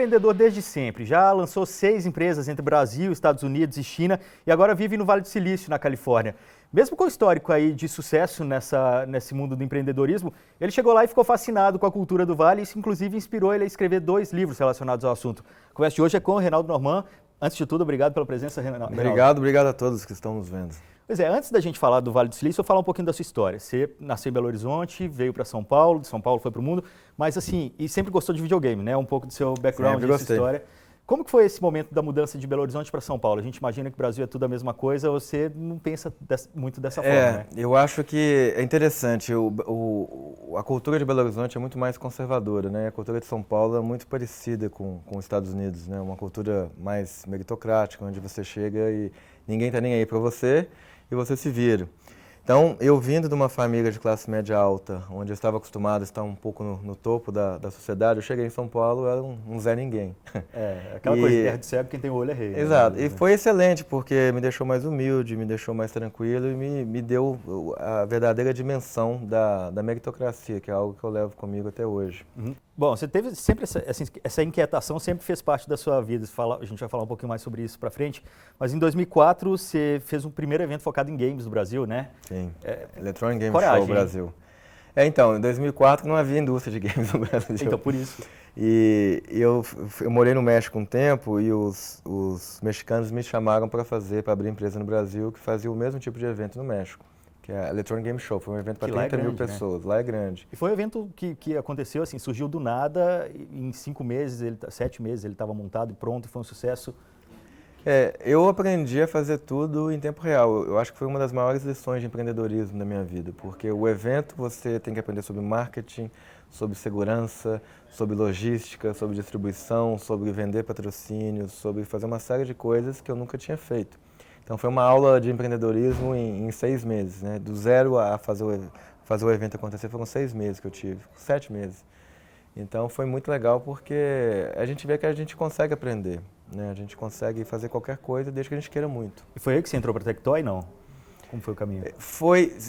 empreendedor desde sempre, já lançou 6 empresas entre Brasil, Estados Unidos e China e agora vive no Vale do Silício, na Califórnia. Mesmo com o histórico aí de sucesso nesse mundo do empreendedorismo, ele chegou lá e ficou fascinado com a cultura do Vale e isso inclusive inspirou ele a escrever 2 livros relacionados ao assunto. A conversa de hoje é com o Reinaldo Norman. Antes de tudo, obrigado pela presença, Reinaldo. Obrigado a todos que estão nos vendo. Pois é, antes da gente falar do Vale do Silício, eu vou falar um pouquinho da sua história. Você nasceu em Belo Horizonte, veio para São Paulo, de São Paulo foi para o mundo, mas assim, e sempre gostou de videogame, né? Um pouco do seu background, da sua história. Como que foi esse momento da mudança de Belo Horizonte para São Paulo? A gente imagina que o Brasil é tudo a mesma coisa, você não pensa muito dessa forma, né? Eu acho que é interessante, a cultura de Belo Horizonte é muito mais conservadora, né? A cultura de São Paulo é muito parecida com os Estados Unidos, né? Uma cultura mais meritocrática, onde você chega e ninguém está nem aí para você e você se vira. Então, eu vindo de uma família de classe média alta, onde eu estava acostumado a estar um pouco no topo da sociedade, eu cheguei em São Paulo, eu era um Zé Ninguém. Aquela coisa, terra de cego, quem tem o olho é rei. Exato, né? E foi excelente, porque me deixou mais humilde, me deixou mais tranquilo e me deu a verdadeira dimensão da meritocracia, que é algo que eu levo comigo até hoje. Uhum. Bom, você teve sempre essa inquietação, sempre fez parte da sua vida. A gente vai falar um pouquinho mais sobre isso para frente. Mas em 2004 você fez um primeiro evento focado em games do Brasil, né? Sim, Electronic Game coragem, Show Brasil. Então, em 2004 não havia indústria de games no Brasil. Então, por isso. E eu morei no México um tempo e os mexicanos me chamaram para abrir empresa no Brasil que fazia o mesmo tipo de evento no México, que é a Electronic Game Show. Foi um evento para 30 mil pessoas, né? Lá é grande. E foi um evento que aconteceu assim, surgiu do nada, em 5 meses, 7 meses ele estava montado e pronto, e foi um sucesso. Eu aprendi a fazer tudo em tempo real. Eu acho que foi uma das maiores lições de empreendedorismo da minha vida, porque o evento você tem que aprender sobre marketing, sobre segurança, sobre logística, sobre distribuição, sobre vender patrocínios, sobre fazer uma série de coisas que eu nunca tinha feito. Então foi uma aula de empreendedorismo em 6 meses, né? Do zero a fazer o evento acontecer foram 6 meses que eu tive, 7 meses. Então foi muito legal porque a gente vê que a gente consegue aprender, né? A gente consegue fazer qualquer coisa desde que a gente queira muito. E foi aí que você entrou para a Tectoy, não? Como foi o caminho?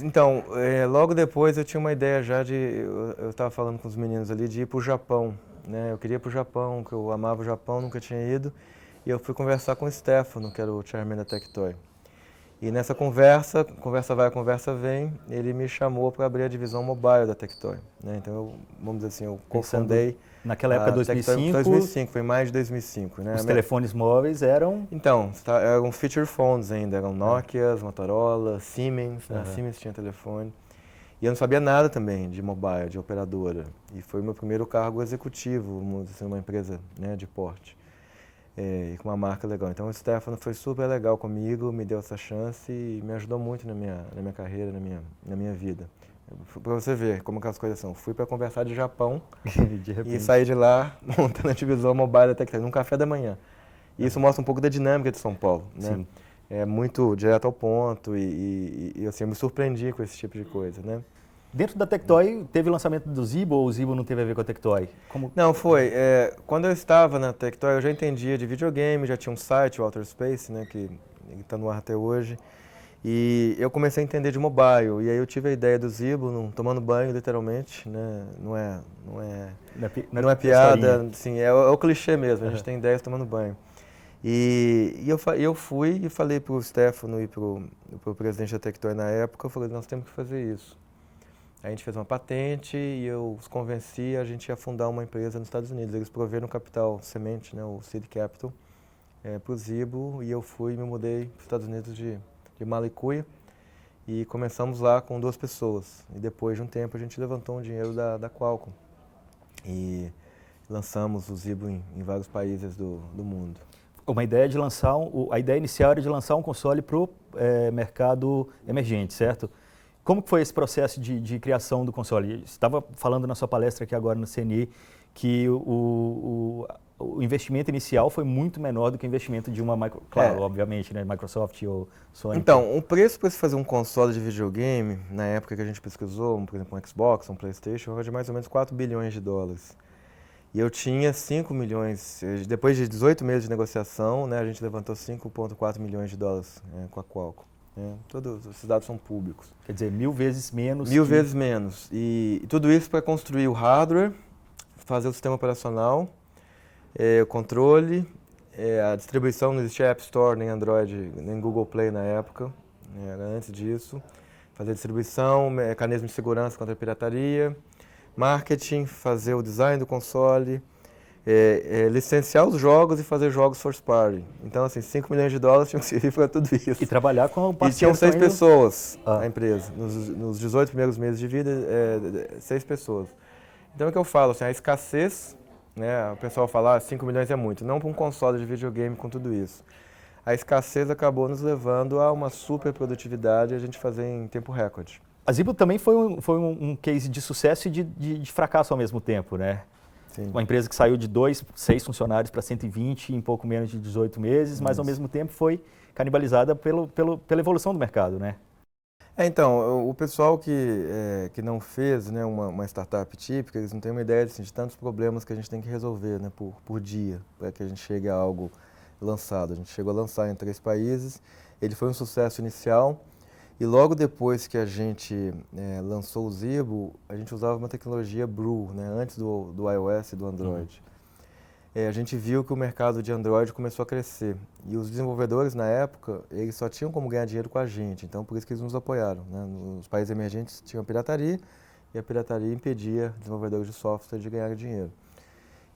Então, logo depois eu tinha uma ideia já eu estava falando com os meninos ali de ir para o Japão, né? Eu queria ir para o Japão, que eu amava o Japão, nunca tinha ido. E eu fui conversar com o Stefano, que era o chairman da Tectoy. E nessa conversa vai, conversa vem, ele me chamou para abrir a divisão mobile da Tectoy, né? Então, vamos dizer assim, eu cofundei. Naquela época, 2005? 2005, foi mais de 2005, né? Os telefones móveis eram? Então, eram feature phones ainda, eram Nokias, Motorola, Siemens, né? Siemens tinha telefone. E eu não sabia nada também de mobile, de operadora. E foi o meu primeiro cargo executivo, vamos dizer assim, uma empresa, né, de porte. E com uma marca legal. Então o Stefano foi super legal comigo, me deu essa chance e me ajudou muito na minha carreira, na minha vida. Para você ver como que as coisas são. Fui para conversar de Japão e saí de lá montando a divisão mobile da Tectoy, num café da manhã. E isso mostra um pouco da dinâmica de São Paulo, né? Sim. É muito direto ao ponto e assim, eu me surpreendi com esse tipo de coisa, né? Dentro da Tectoy, teve o lançamento do Zibo ou o Zibo não teve a ver com a Tectoy? Não, foi. Quando eu estava na Tectoy, eu já entendia de videogame, já tinha um site, o Outer Space, né, que está no ar até hoje. E eu comecei a entender de mobile. E aí eu tive a ideia do Zibo, tomando banho, literalmente, né? Não é piada, assim, é o clichê mesmo, a gente tem ideias tomando banho. E eu fui e falei para o Stefano e para o presidente da Tectoy na época, eu falei, nós temos que fazer isso. A gente fez uma patente e eu os convenci, a gente ia fundar uma empresa nos Estados Unidos. Eles proveram capital semente, né, o Seed Capital, para o Zibo, e eu fui e me mudei para os Estados Unidos de Malicuia e começamos lá com 2 pessoas. E depois de um tempo a gente levantou um dinheiro da Qualcomm e lançamos o Zibo em vários países do mundo. Uma ideia de lançar, a ideia inicial era de lançar um console para o mercado emergente, certo? Como foi esse processo de criação do console? Você estava falando na sua palestra aqui agora no CNI que o investimento inicial foi muito menor do que o investimento de uma, obviamente, né, Microsoft ou Sony. Então, o preço para se fazer um console de videogame, na época que a gente pesquisou, por exemplo, um Xbox, um PlayStation, era de mais ou menos 4 bilhões de dólares. E eu tinha 5 milhões, depois de 18 meses de negociação, né, a gente levantou 5,4 milhões de dólares com a Qualcomm. Todos esses dados são públicos. Quer dizer, 1000 vezes menos. 1000 vezes menos. E tudo isso para construir o hardware, fazer o sistema operacional, o controle, a distribuição, não existia App Store, nem Android, nem Google Play na época, era antes disso. Fazer distribuição, mecanismo de segurança contra a pirataria, marketing, fazer o design do console, licenciar os jogos e fazer jogos first party. Então, assim, 5 milhões de dólares tinham que servir para tudo isso. E trabalhar com E tinham 6 pessoas Ah. na empresa. Nos 18 primeiros meses de vida, 6 pessoas. Então, é o que eu falo, assim, a escassez, né, o pessoal fala, 5 milhões é muito. Não para um console de videogame com tudo isso. A escassez acabou nos levando a uma super produtividade e a gente fazer em tempo recorde. A Zibo também foi um case de sucesso e de fracasso ao mesmo tempo, né? Sim. Uma empresa que saiu de 6 funcionários para 120 em pouco menos de 18 meses, mas ao mesmo tempo foi canibalizada pela evolução do mercado, né? Então, o pessoal que não fez, né, uma startup típica, eles não têm uma ideia assim, de tantos problemas que a gente tem que resolver, né, por dia, para que a gente chegue a algo lançado. A gente chegou a lançar em 3 países, ele foi um sucesso inicial e logo depois que a gente lançou o Zibo, a gente usava uma tecnologia Brew, né, antes do iOS e do Android. A gente viu que o mercado de Android começou a crescer e os desenvolvedores na época, eles só tinham como ganhar dinheiro com a gente, então por isso que eles nos apoiaram, né? Nos países emergentes tinha pirataria e a pirataria impedia desenvolvedores de software de ganhar dinheiro.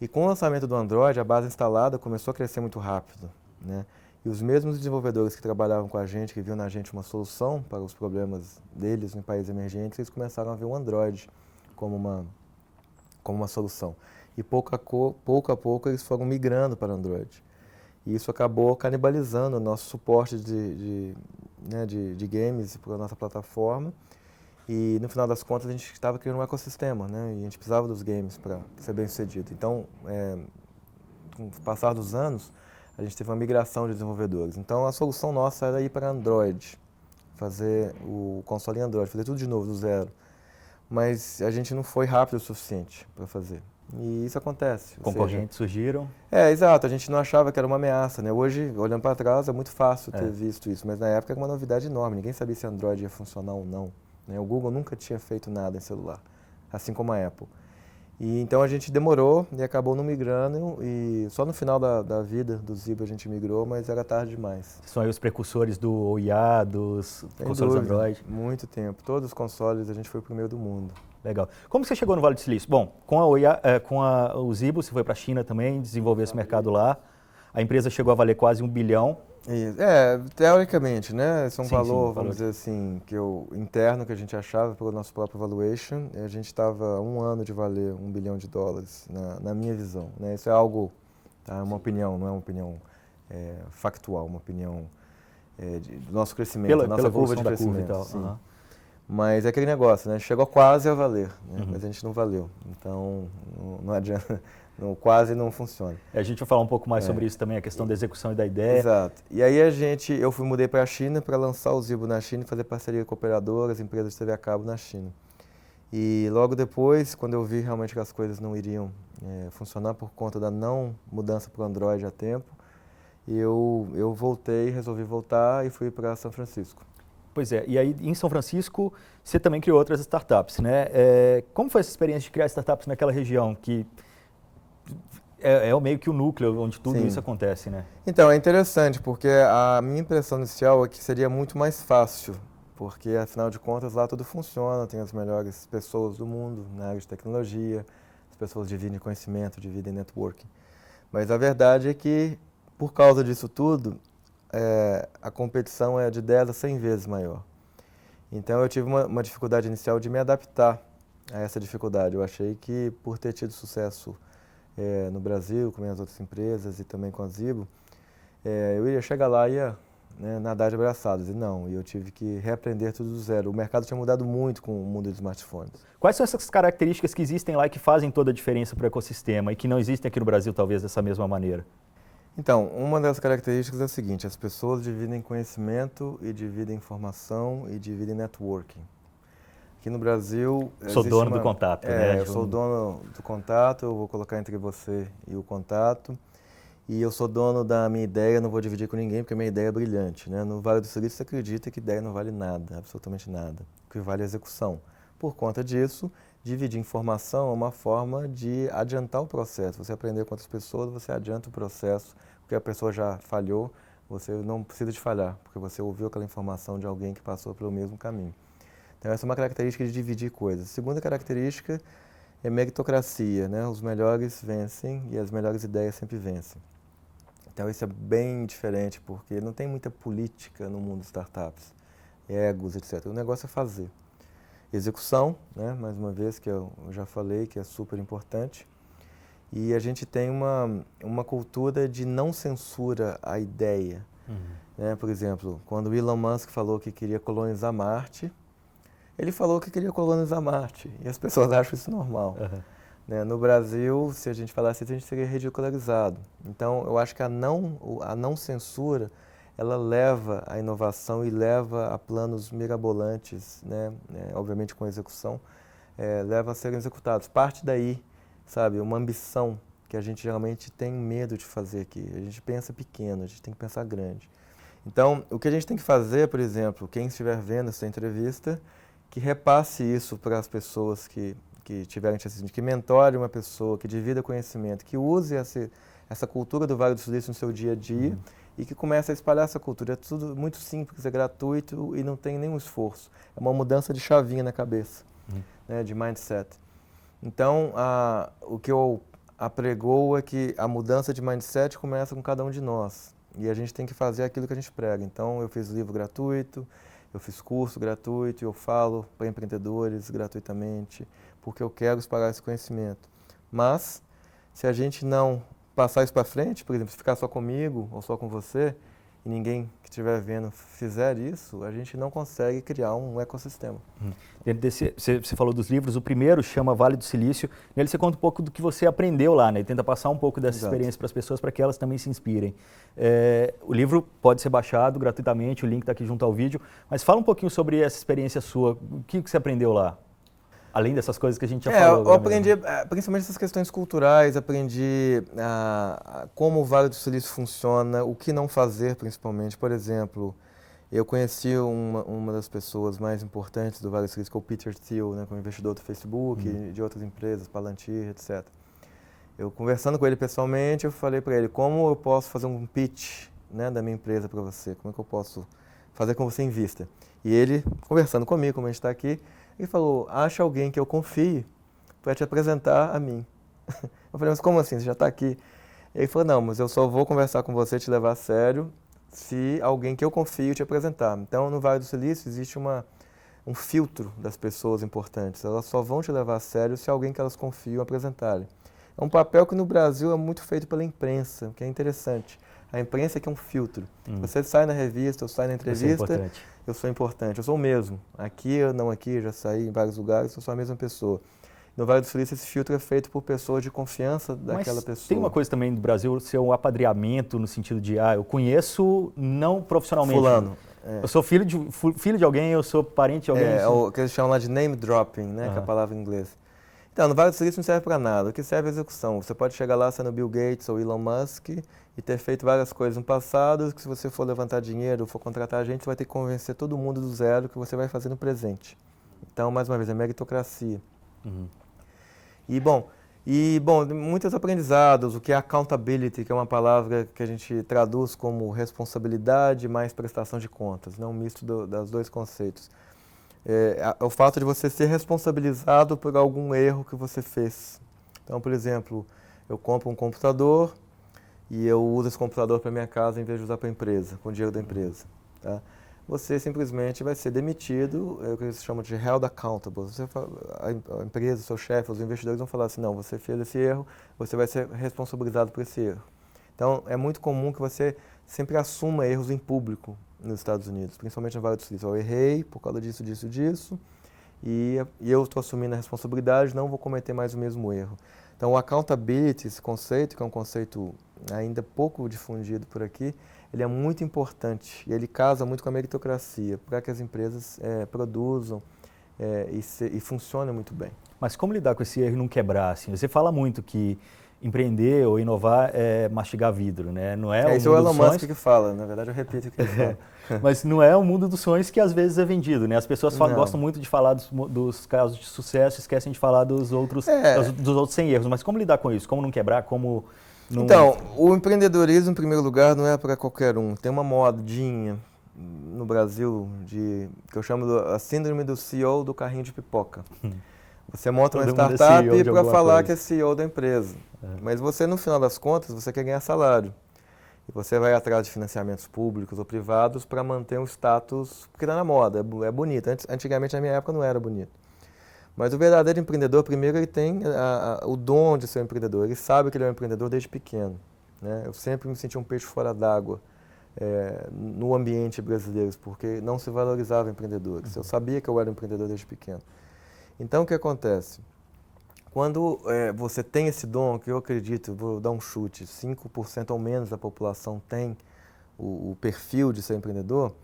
E com o lançamento do Android, a base instalada começou a crescer muito rápido, né? E os mesmos desenvolvedores que trabalhavam com a gente, que viam na gente uma solução para os problemas deles em países emergentes, eles começaram a ver o Android como uma solução. E pouco a pouco eles foram migrando para Android. E isso acabou canibalizando o nosso suporte de games para a nossa plataforma. E no final das contas a gente estava criando um ecossistema, né? E a gente precisava dos games para ser bem sucedido. Então, com o passar dos anos, a gente teve uma migração de desenvolvedores. Então a solução nossa era ir para Android, fazer o console em Android, fazer tudo de novo, do zero. Mas a gente não foi rápido o suficiente para fazer. E isso acontece. Concorrentes surgiram. Exato, a gente não achava que era uma ameaça, né? Hoje, olhando para trás, é muito fácil ter visto isso, mas na época era uma novidade enorme, ninguém sabia se Android ia funcionar ou não, né? O Google nunca tinha feito nada em celular, assim como a Apple. E então a gente demorou e acabou não migrando, e só no final da vida do Zibo a gente migrou, mas era tarde demais. São aí os precursores do OIA, dos consoles Android. Muito tempo, todos os consoles a gente foi o primeiro do mundo. Legal. Como você chegou no Vale do Silício? Bom, com o Zibo, você foi para a China também, desenvolveu esse mercado lá. A empresa chegou a valer quase 1 bilhão. Teoricamente, né? Esse é um valor, sim, vamos dizer assim, interno que a gente achava pelo nosso próprio valuation. A gente estava há 1 ano de valer 1 bilhão de dólares, na minha visão, né? Isso é algo, tá? Uma opinião, não é uma opinião factual, uma opinião do nosso crescimento, da nossa curva de crescimento. E tal. Sim. Mas é aquele negócio, né? Chegou quase a valer, né? Mas a gente não valeu. Então, não adianta, quase não funciona. A gente vai falar um pouco mais sobre isso também, a questão da execução e da ideia. Exato. E aí eu mudei para a China para lançar o Zibo na China e fazer parceria com operadoras, empresas de TV a cabo na China. E logo depois, quando eu vi realmente que as coisas não iriam funcionar por conta da não mudança para o Android a tempo, eu resolvi voltar e fui para São Francisco. Pois é, e aí em São Francisco você também criou outras startups, né? Como foi essa experiência de criar startups naquela região, que é meio que o núcleo onde tudo Sim. isso acontece, né? Então, é interessante, porque a minha impressão inicial é que seria muito mais fácil, porque afinal de contas lá tudo funciona, tem as melhores pessoas do mundo na área de tecnologia, as pessoas dividem conhecimento, dividem networking. Mas a verdade é que, por causa disso tudo, a competição é de 10 a 100 vezes maior. Então eu tive uma dificuldade inicial de me adaptar a essa dificuldade. Eu achei que por ter tido sucesso no Brasil, com minhas outras empresas e também com a Zibo, eu ia chegar lá e ia nadar de braçadas. E não, eu tive que reaprender tudo do zero. O mercado tinha mudado muito com o mundo dos smartphones. Quais são essas características que existem lá e que fazem toda a diferença para o ecossistema e que não existem aqui no Brasil, talvez, dessa mesma maneira? Então, uma das características é a seguinte: as pessoas dividem conhecimento e dividem informação e dividem networking. Aqui no Brasil... Sou dono do contato, né? Eu sou dono do contato, eu vou colocar entre você e o contato. E eu sou dono da minha ideia, não vou dividir com ninguém, porque a minha ideia é brilhante, né? No Vale do Silício, você acredita que ideia não vale nada, absolutamente nada. O que vale é a execução. Por conta disso, dividir informação é uma forma de adiantar o processo. Você aprender com outras pessoas, você adianta o processo, porque a pessoa já falhou, você não precisa de falhar, porque você ouviu aquela informação de alguém que passou pelo mesmo caminho. Então essa é uma característica de dividir coisas. A segunda característica é meritocracia, né? Os melhores vencem e as melhores ideias sempre vencem. Então isso é bem diferente, porque não tem muita política no mundo de startups, egos, etc. O negócio é fazer. Execução, né? Mais uma vez, que eu já falei, que é super importante. E a gente tem uma cultura de não censura a ideia. Né? Por exemplo, quando o Elon Musk falou que queria colonizar Marte, ele falou que queria colonizar Marte. E as pessoas acham isso normal. Né? No Brasil, se a gente falasse isso, a gente seria ridicularizado. Então, eu acho que a não censura, ela leva à inovação e leva a planos mirabolantes, né? Obviamente com execução, leva a serem executados. Parte daí, sabe, uma ambição que a gente geralmente tem medo de fazer aqui. A gente pensa pequeno, a gente tem que pensar grande. Então, o que a gente tem que fazer, por exemplo, quem estiver vendo essa entrevista, que repasse isso para as pessoas que tiverem te assistindo, que mentore uma pessoa, que divida conhecimento, que use essa cultura do Vale do Silício no seu dia a dia e que comece a espalhar essa cultura. É tudo muito simples, é gratuito e não tem nenhum esforço. É uma mudança de chavinha na cabeça, né, de mindset. Então, o que eu apregou é que a mudança de mindset começa com cada um de nós. E a gente tem que fazer aquilo que a gente prega. Então, eu fiz livro gratuito, eu fiz curso gratuito, eu falo para empreendedores gratuitamente, porque eu quero espalhar esse conhecimento. Mas, se a gente não passar isso para frente, por exemplo, se ficar só comigo ou só com você, e ninguém que estiver vendo fizer isso, a gente não consegue criar um ecossistema. Você falou dos livros, o primeiro chama Vale do Silício, nele você conta um pouco do que você aprendeu lá, né? E tenta passar um pouco dessa experiência para as pessoas, para que elas também se inspirem. O livro pode ser baixado gratuitamente, o link está aqui junto ao vídeo, mas fala um pouquinho sobre essa experiência sua, o que você aprendeu lá? Além dessas coisas que a gente já falou. Eu aprendi principalmente essas questões culturais, aprendi como o Vale do Silício funciona, o que não fazer principalmente. Por exemplo, eu conheci uma das pessoas mais importantes do Vale do Silício, que é o Peter Thiel, né, como investidor do Facebook e de outras empresas, Palantir, etc. Eu conversando com ele pessoalmente, eu falei para ele, como eu posso fazer um pitch, né, da minha empresa para você? Como é que eu posso fazer com que você invista? E ele, conversando comigo, como a gente está aqui, ele falou, acha alguém que eu confie para te apresentar a mim. Eu falei, mas como assim? Você já está aqui? Ele falou, não, mas eu só vou conversar com você e te levar a sério se alguém que eu confio te apresentar. Então, no Vale do Silício existe um filtro das pessoas importantes. Elas só vão te levar a sério se alguém que elas confiam apresentarem. É um papel que no Brasil é muito feito pela imprensa, o que é interessante. A imprensa é que é um filtro. Você sai na revista, eu saio na entrevista, eu sou importante, eu sou o mesmo. Aqui, eu não aqui, eu já saí em vários lugares, eu sou a mesma pessoa. No Vale do Silício, esse filtro é feito por pessoas de confiança daquela pessoa. Tem uma coisa também do Brasil, ser um apadrinhamento no sentido de, eu conheço não profissionalmente. Fulano. Eu sou filho de alguém, eu sou parente de alguém. É o que eles chamam lá de name dropping, né, que é a palavra em inglês. Então, no Vale do Silício não serve para nada, o que serve é a execução. Você pode chegar lá sendo Bill Gates ou Elon Musk e ter feito várias coisas no passado, que se você for levantar dinheiro ou for contratar gente, você vai ter que convencer todo mundo do zero que você vai fazer no presente. Então, mais uma vez, é meritocracia. E bom, muitos aprendizados, o que é accountability, que é uma palavra que a gente traduz como responsabilidade mais prestação de contas, né? Um misto dos dois conceitos. É o fato de você ser responsabilizado por algum erro que você fez. Então, por exemplo, eu compro um computador e eu uso esse computador para minha casa em vez de usar para a empresa, com o dinheiro da empresa. Tá? Você simplesmente vai ser demitido, é o que eles chamam de held accountable. A empresa, o seu chefe, os investidores vão falar assim, não, você fez esse erro, você vai ser responsabilizado por esse erro. Então, é muito comum que você sempre assuma erros em público nos Estados Unidos, principalmente no Vale do Silício. Eu errei por causa disso, e eu estou assumindo a responsabilidade, não vou cometer mais o mesmo erro. Então, o accountability, esse conceito, que é um conceito ainda pouco difundido por aqui, ele é muito importante e ele casa muito com a meritocracia, para que as empresas produzam e funcionem muito bem. Mas como lidar com esse erro e não quebrar? Assim? Você fala muito que empreender ou inovar é mastigar vidro, né? Não é Isso é o Elon Musk que fala, na verdade eu repito o que ele fala. Mas não é o mundo dos sonhos que às vezes é vendido, né? As pessoas gostam muito de falar dos casos de sucesso, esquecem de falar dos outros 100 erros. Mas como lidar com isso? Como não quebrar? Como não... Então, o empreendedorismo, em primeiro lugar, não é para qualquer um. Tem uma modinha no Brasil que eu chamo a síndrome do CEO do carrinho de pipoca. Você monta uma startup para falar que é CEO da empresa. Mas você, no final das contas, você quer ganhar salário. E você vai atrás de financiamentos públicos ou privados para manter um status, porque está na moda, é bonito. Antigamente, na minha época, não era bonito. Mas o verdadeiro empreendedor, primeiro, ele tem o dom de ser um empreendedor. Ele sabe que ele é um empreendedor desde pequeno, né? Eu sempre me senti um peixe fora d'água no ambiente brasileiro, porque não se valorizava empreendedores. Eu sabia que eu era um empreendedor desde pequeno. Então, o que acontece? Quando você tem esse dom, que eu acredito, vou dar um chute, 5% ou menos da população tem o perfil de ser empreendedor,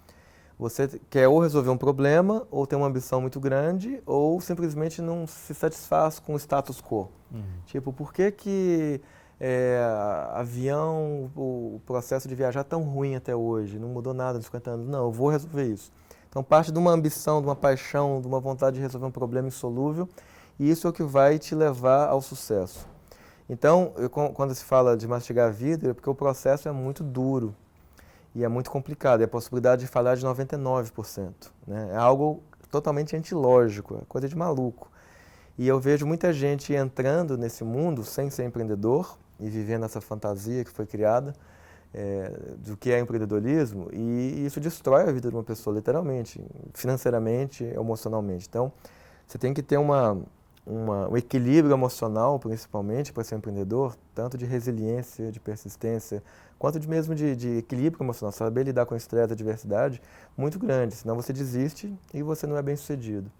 você quer ou resolver um problema, ou tem uma ambição muito grande, ou simplesmente não se satisfaz com o status quo. Tipo, por que avião, o processo de viajar é tão ruim até hoje? Não mudou nada nos 50 anos. Não, eu vou resolver isso. Então, parte de uma ambição, de uma paixão, de uma vontade de resolver um problema insolúvel, e isso é o que vai te levar ao sucesso. Então, quando se fala de mastigar vidro, é porque o processo é muito duro e é muito complicado. E a possibilidade de falhar é de 99%. Né? É algo totalmente antilógico, é coisa de maluco. E eu vejo muita gente entrando nesse mundo sem ser empreendedor e vivendo essa fantasia que foi criada do que é empreendedorismo, e isso destrói a vida de uma pessoa, literalmente, financeiramente, emocionalmente. Então, você tem que ter um equilíbrio emocional, principalmente, para ser empreendedor, tanto de resiliência, de persistência, quanto mesmo de equilíbrio emocional, saber lidar com estresse, adversidade, muito grande, senão você desiste e você não é bem sucedido.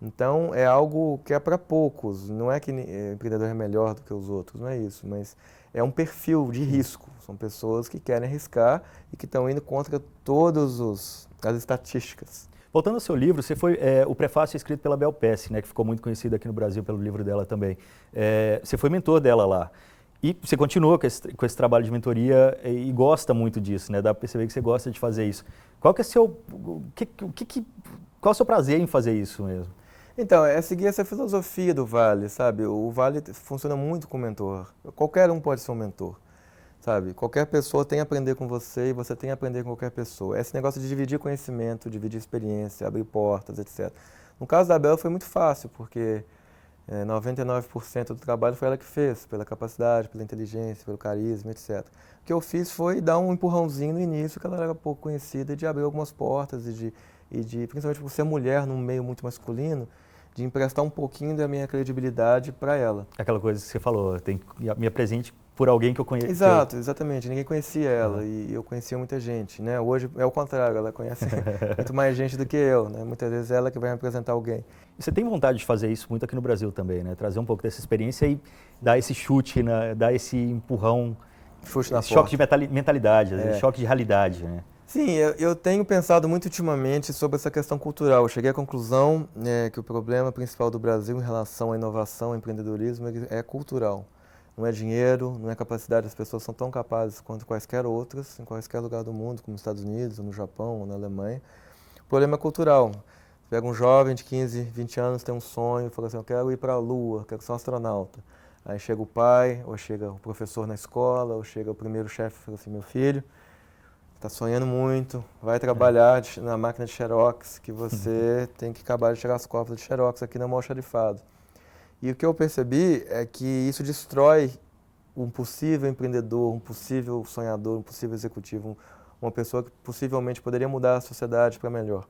Então, é algo que é para poucos, não é que empreendedor é melhor do que os outros, não é isso, mas é um perfil de risco, são pessoas que querem arriscar e que estão indo contra todas as estatísticas. Voltando ao seu livro, o prefácio é escrito pela Bel Pesce, né, que ficou muito conhecida aqui no Brasil pelo livro dela também. Você foi mentor dela lá. E você continua com esse trabalho de mentoria e gosta muito disso, né? Dá para perceber que você gosta de fazer isso. Qual é o seu prazer em fazer isso mesmo? Então, é seguir essa filosofia do Vale, sabe? O Vale funciona muito com mentor. Qualquer um pode ser um mentor, sabe? Qualquer pessoa tem a aprender com você e você tem a aprender com qualquer pessoa. Esse negócio de dividir conhecimento, dividir experiência, abrir portas, etc. No caso da Bel foi muito fácil, porque 99% do trabalho foi ela que fez, pela capacidade, pela inteligência, pelo carisma, etc. O que eu fiz foi dar um empurrãozinho no início, que ela era pouco conhecida, de abrir algumas portas principalmente por ser mulher num meio muito masculino, de emprestar um pouquinho da minha credibilidade para ela. Aquela coisa que você falou, me apresente por alguém que eu conheço. Exato, exatamente. Ninguém conhecia ela e eu conhecia muita gente, né? Hoje é o contrário, ela conhece muito mais gente do que eu, né? Muitas vezes é ela que vai me apresentar alguém. Você tem vontade de fazer isso muito aqui no Brasil também, né? Trazer um pouco dessa experiência e dar esse chute, né? Dar esse empurrão, chute na choque de mentalidade, choque de realidade, né? Sim, eu tenho pensado muito ultimamente sobre essa questão cultural. Eu cheguei à conclusão que o problema principal do Brasil em relação à inovação, ao empreendedorismo, é cultural. Não é dinheiro, não é capacidade, as pessoas são tão capazes quanto quaisquer outras, em qualquer lugar do mundo, como nos Estados Unidos, ou no Japão, ou na Alemanha. O problema é cultural. Pega um jovem de 15, 20 anos, tem um sonho, fala assim, eu quero ir para a Lua, quero ser um astronauta. Aí chega o pai, ou chega o professor na escola, ou chega o primeiro chefe e fala assim, meu filho, está sonhando muito, vai trabalhar na máquina de Xerox, que você tem que acabar de tirar as cópias de Xerox aqui na almoxarifado. E o que eu percebi é que isso destrói um possível empreendedor, um possível sonhador, um possível executivo, uma pessoa que possivelmente poderia mudar a sociedade para melhor.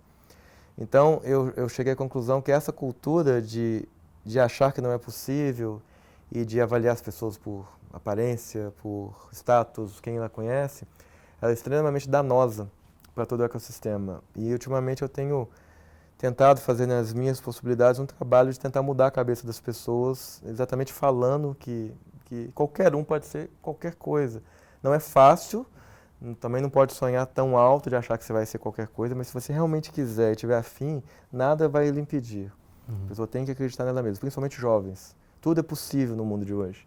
Então, eu cheguei à conclusão que essa cultura de achar que não é possível e de avaliar as pessoas por aparência, por status, quem ela conhece, ela é extremamente danosa para todo o ecossistema. E, ultimamente, eu tenho tentado fazer nas minhas possibilidades um trabalho de tentar mudar a cabeça das pessoas, exatamente falando que qualquer um pode ser qualquer coisa. Não é fácil, também não pode sonhar tão alto de achar que você vai ser qualquer coisa, mas se você realmente quiser e tiver afim, nada vai lhe impedir. A pessoa tem que acreditar nela mesma, principalmente jovens. Tudo é possível no mundo de hoje.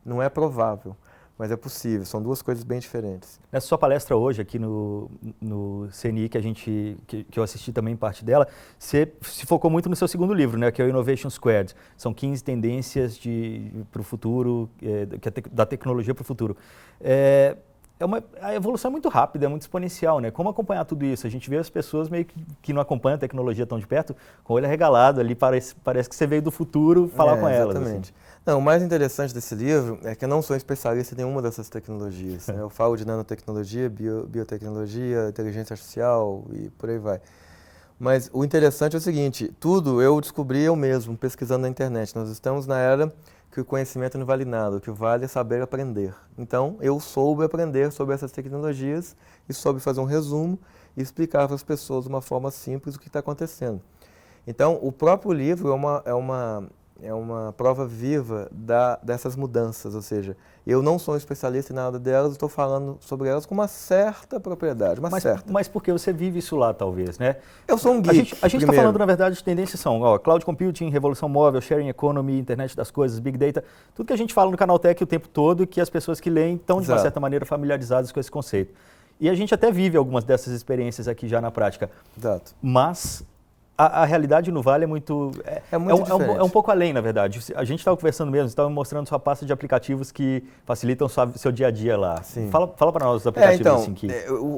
Não é provável, mas é possível. São duas coisas bem diferentes. Nessa sua palestra hoje aqui no CNI, que eu assisti também parte dela, você se focou muito no seu segundo livro, né, que é o Innovation Squared. São 15 tendências para o futuro, da tecnologia para o futuro. A evolução é muito rápida, é muito exponencial, né? Como acompanhar tudo isso? A gente vê as pessoas meio que não acompanham a tecnologia tão de perto, com o olho arregalado ali, parece que você veio do futuro falar com elas. Exatamente. Assim. Não, o mais interessante desse livro é que eu não sou especialista em nenhuma dessas tecnologias. Né? Eu falo de nanotecnologia, biotecnologia, inteligência artificial e por aí vai. Mas o interessante é o seguinte, tudo eu descobri eu mesmo, pesquisando na internet. Nós estamos na era que o conhecimento não vale nada, o que vale é saber aprender. Então, eu soube aprender sobre essas tecnologias e soube fazer um resumo e explicar para as pessoas de uma forma simples o que está acontecendo. Então, o próprio livro é uma prova viva dessas mudanças, ou seja, eu não sou um especialista em nada delas, estou falando sobre elas com uma certa propriedade, Mas porque você vive isso lá, talvez, né? Eu sou um geek, A gente está falando, na verdade, de tendências são cloud computing, revolução móvel, sharing economy, internet das coisas, big data, tudo que a gente fala no Canaltech o tempo todo e que as pessoas que leem estão, de uma certa maneira, familiarizadas com esse conceito. E a gente até vive algumas dessas experiências aqui já na prática. Exato. Mas a realidade no Vale é muito diferente. É um pouco além, na verdade. A gente estava conversando mesmo, você estava me mostrando sua pasta de aplicativos que facilitam seu dia a dia lá. Sim. Fala para nós os aplicativos assim que...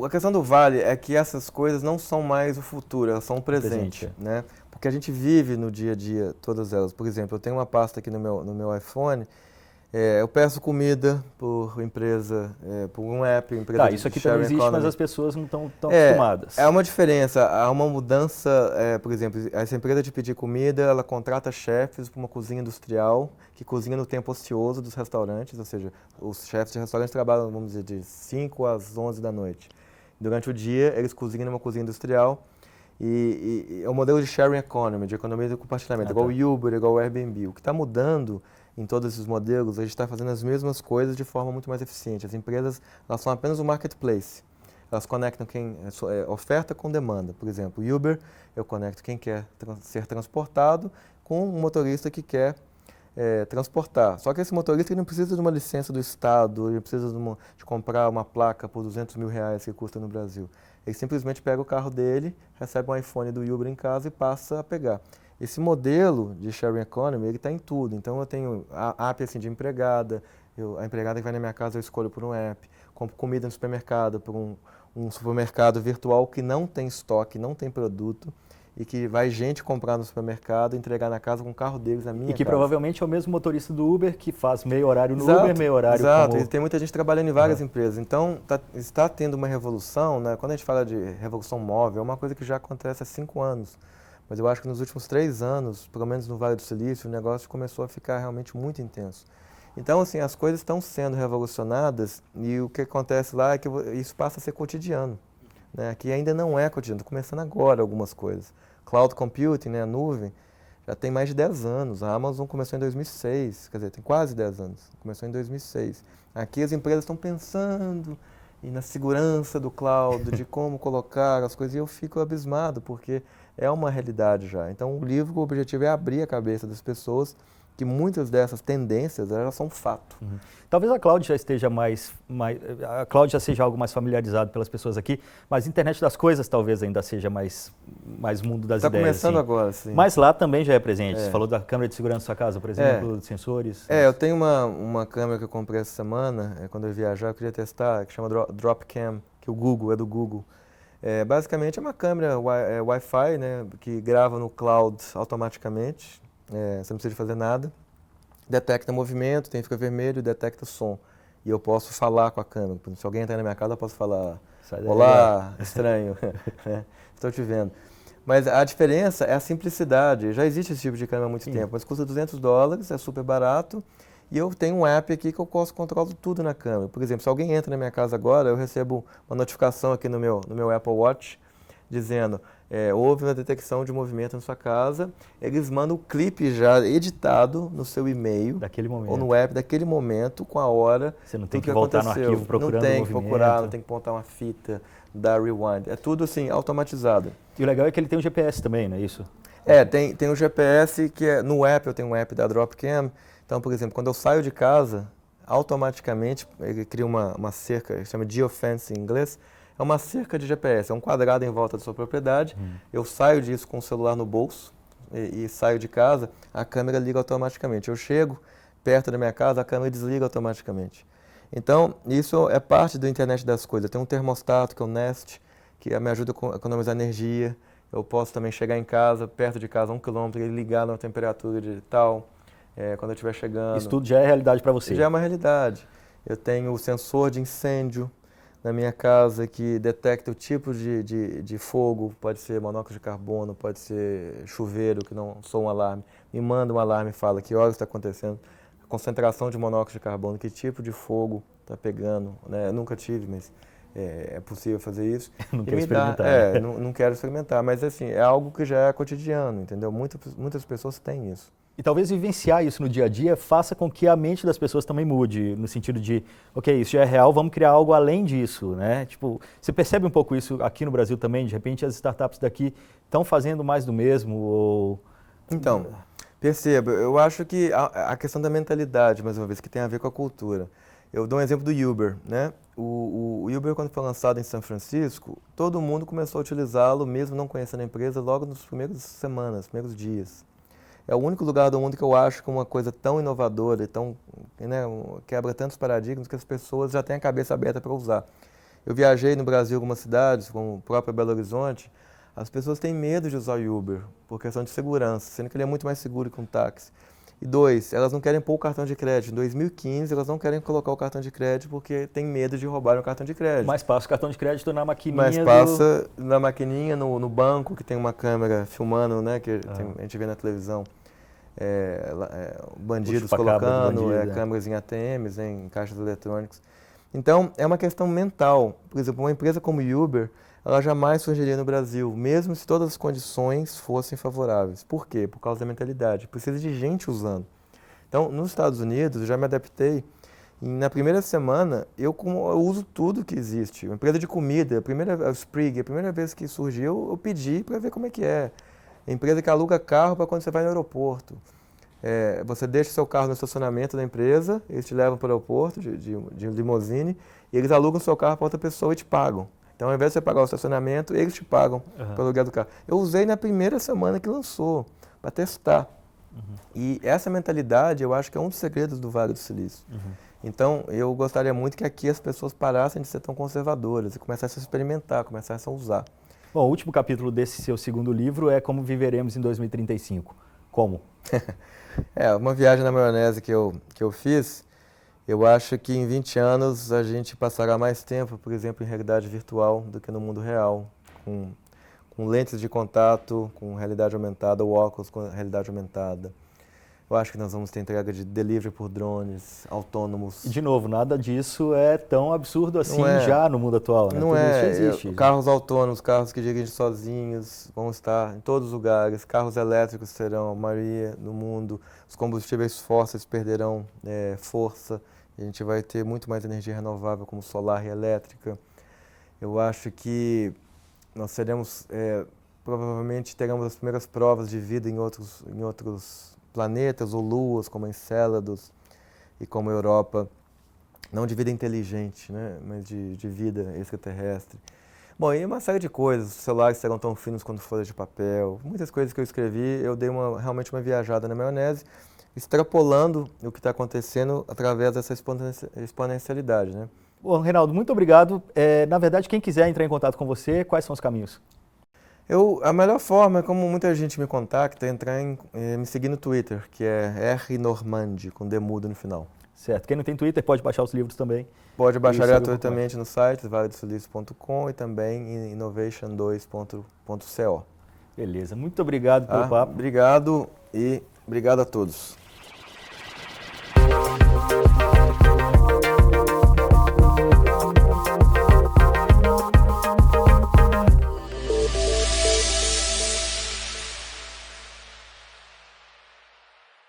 A questão do Vale é que essas coisas não são mais o futuro, elas são o presente. Né? Porque a gente vive no dia a dia todas elas. Por exemplo, eu tenho uma pasta aqui no meu iPhone. Eu peço comida por empresa, por um app, empresa de isso aqui também existe, economy. mas as pessoas não estão acostumadas. É uma diferença, há uma mudança, por exemplo, essa empresa de pedir comida, ela contrata chefes para uma cozinha industrial, que cozinha no tempo ocioso dos restaurantes, ou seja, os chefes de restaurantes trabalham, vamos dizer, de 5 às 11 da noite. Durante o dia, eles cozinham numa cozinha industrial, e é um modelo de sharing economy, de economia de compartilhamento, igual o Uber, igual o Airbnb. O que está mudando em todos esses modelos, a gente está fazendo as mesmas coisas de forma muito mais eficiente. As empresas, elas são apenas um marketplace. Elas conectam quem oferta com demanda. Por exemplo, o Uber, eu conecto quem quer ser transportado com um motorista que quer transportar. Só que esse motorista ele não precisa de uma licença do Estado, ele precisa de comprar uma placa por R$200 mil que custa no Brasil. Ele simplesmente pega o carro dele, recebe um iPhone do Uber em casa e passa a pegar. Esse modelo de sharing economy, ele está em tudo. Então, eu tenho a app assim, de empregada, a empregada que vai na minha casa, eu escolho por um app. Compro comida no supermercado, por um supermercado virtual que não tem estoque, não tem produto, e que vai gente comprar no supermercado, entregar na casa com o carro deles, na minha casa. E que provavelmente é o mesmo motorista do Uber que faz meio horário no Uber, meio horário Exato, e tem muita gente trabalhando em várias empresas. Então, está tendo uma revolução, né? Quando a gente fala de revolução móvel, é uma coisa que já acontece há 5 anos. Mas eu acho que nos últimos 3 anos, pelo menos no Vale do Silício, o negócio começou a ficar realmente muito intenso. Então, assim, as coisas estão sendo revolucionadas e o que acontece lá é que isso passa a ser cotidiano. Né? Aqui ainda não é cotidiano, está começando agora algumas coisas. Cloud computing, né, a nuvem, já tem mais de 10 anos. A Amazon começou em 2006, quer dizer, tem quase 10 anos. Começou em 2006. Aqui as empresas estão pensando na segurança do cloud, de como colocar as coisas, e eu fico abismado, porque é uma realidade já. Então, o livro, o objetivo é abrir a cabeça das pessoas que muitas dessas tendências, elas são fato. Uhum. Talvez a cloud já esteja a cloud já seja algo mais familiarizado pelas pessoas aqui, mas a internet das coisas talvez ainda seja mais mundo das ideias. Está começando assim. Agora, sim. Mas lá também já é presente. Você falou da câmera de segurança da sua casa, por exemplo, de sensores. Eu tenho uma câmera que eu comprei essa semana, quando eu viajar, eu queria testar, que chama Dropcam, que o Google, é do Google. Basicamente é uma câmera Wi-Fi, né, que grava no cloud automaticamente, você não precisa de fazer nada, detecta movimento, fica vermelho, detecta som. E eu posso falar com a câmera. Se alguém entrar na minha casa, eu posso falar, olá, estranho, estou te vendo. Mas a diferença é a simplicidade. Já existe esse tipo de câmera há muito tempo, mas custa $200, é super barato. E eu tenho um app aqui que eu posso controlar tudo na câmera. Por exemplo, se alguém entra na minha casa agora, eu recebo uma notificação aqui no meu Apple Watch, dizendo, houve uma detecção de movimento na sua casa. Eles mandam o clipe já editado no seu e-mail, daquele momento, ou no app, daquele momento, com a hora. Você não tem que voltar no arquivo procurando o movimento. Não tem que procurar, não tem que montar uma fita, dar rewind. É tudo assim, automatizado. E o legal é que ele tem um GPS também, não é isso? Tem o GPS, que no app, eu tenho um app da Dropcam. Então, por exemplo, quando eu saio de casa, automaticamente, ele cria uma cerca, que chama geofence em inglês, é uma cerca de GPS, é um quadrado em volta da sua propriedade. Eu saio disso com o celular no bolso e saio de casa, a câmera liga automaticamente. Eu chego perto da minha casa, a câmera desliga automaticamente. Então, isso é parte da internet das coisas. Tem um termostato, que é o Nest, que me ajuda a economizar energia. Eu posso também chegar em casa, perto de casa, 1 km, e ligar na temperatura de tal, quando eu estiver chegando. Isso tudo já é realidade para você? Já é uma realidade. Eu tenho o sensor de incêndio na minha casa que detecta o tipo de fogo, pode ser monóxido de carbono, pode ser chuveiro, que não soa um alarme. Me manda um alarme e fala que horas está acontecendo, a concentração de monóxido de carbono, que tipo de fogo está pegando. Né? Eu nunca tive, mas é possível fazer isso. Não quero experimentar. Não quero experimentar, mas assim, é algo que já é cotidiano, entendeu? Muitas pessoas têm isso. E talvez vivenciar isso no dia a dia faça com que a mente das pessoas também mude, no sentido de, ok, isso já é real, vamos criar algo além disso, né? Tipo, você percebe um pouco isso aqui no Brasil também? De repente as startups daqui estão fazendo mais do mesmo ou... Então, perceba, eu acho que a questão da mentalidade, mais uma vez, que tem a ver com a cultura. Eu dou um exemplo do Uber, né? O Uber, quando foi lançado em São Francisco, todo mundo começou a utilizá-lo, mesmo não conhecendo a empresa, logo nas primeiras semanas, primeiros dias. É o único lugar do mundo que eu acho que uma coisa tão inovadora e tão, né, quebra tantos paradigmas que as pessoas já têm a cabeça aberta para usar. Eu viajei no Brasil algumas cidades, como o próprio Belo Horizonte, as pessoas têm medo de usar o Uber por questão de segurança, sendo que ele é muito mais seguro que um táxi. E 2, elas não querem pôr o cartão de crédito. Em 2015, elas não querem colocar o cartão de crédito porque tem medo de roubar o cartão de crédito. Mas passa o cartão de crédito na maquininha. Mas passa na maquininha, no banco, que tem uma câmera filmando, né, que a gente vê na televisão. Bandidos colocando câmeras em ATMs, em caixas eletrônicos. Então, é uma questão mental. Por exemplo, uma empresa como Uber, ela jamais surgiria no Brasil, mesmo se todas as condições fossem favoráveis. Por quê? Por causa da mentalidade. Precisa de gente usando. Então, nos Estados Unidos, eu já me adaptei. E na primeira semana, eu uso tudo que existe. Uma empresa de comida, a Sprig, a primeira vez que surgiu, eu pedi para ver como é que é. A empresa que aluga carro para quando você vai no aeroporto. Você deixa seu carro no estacionamento da empresa, eles te levam para o aeroporto de limousine, e eles alugam seu carro para outra pessoa e te pagam. Então, ao invés de você pagar o estacionamento, eles te pagam pelo aluguel do carro. Eu usei na primeira semana que lançou, para testar. E essa mentalidade, eu acho que é um dos segredos do Vale do Silício. Então, eu gostaria muito que aqui as pessoas parassem de ser tão conservadoras e começassem a experimentar, começassem a usar. Bom, o último capítulo desse seu segundo livro é Como Viveremos em 2035. Como? Uma viagem na maionese que eu fiz, eu acho que em 20 anos a gente passará mais tempo, por exemplo, em realidade virtual do que no mundo real, com lentes de contato, com realidade aumentada, ou óculos com realidade aumentada. Eu acho que nós vamos ter entrega de delivery por drones autônomos. E, de novo, nada disso é tão absurdo assim já no mundo atual, né? Não Tudo é. isso já existe. Carros autônomos, carros que dirigem sozinhos, vão estar em todos os lugares. Carros elétricos serão a maioria no mundo. Os combustíveis fósseis perderão força. A gente vai ter muito mais energia renovável, como solar e elétrica. Eu acho que nós seremos, provavelmente teremos as primeiras provas de vida em outros planetas ou luas, como Encélados e como a Europa, não de vida inteligente, né, mas de vida extraterrestre. Bom, e uma série de coisas, os celulares serão tão finos quanto folhas de papel, muitas coisas que eu escrevi, eu dei realmente uma viajada na maionese, extrapolando o que está acontecendo através dessa exponencialidade, né. Bom, Reinaldo, muito obrigado. Na verdade, quem quiser entrar em contato com você, quais são os caminhos? A melhor forma, como muita gente me contacta, é me seguir no Twitter, que é rnormandi, com D mudo no final. Certo. Quem não tem Twitter pode baixar os livros também. Pode baixar gratuitamente no site, valedosilicio.com e também em innovation2.co. Beleza. Muito obrigado pelo papo. Obrigado e obrigado a todos.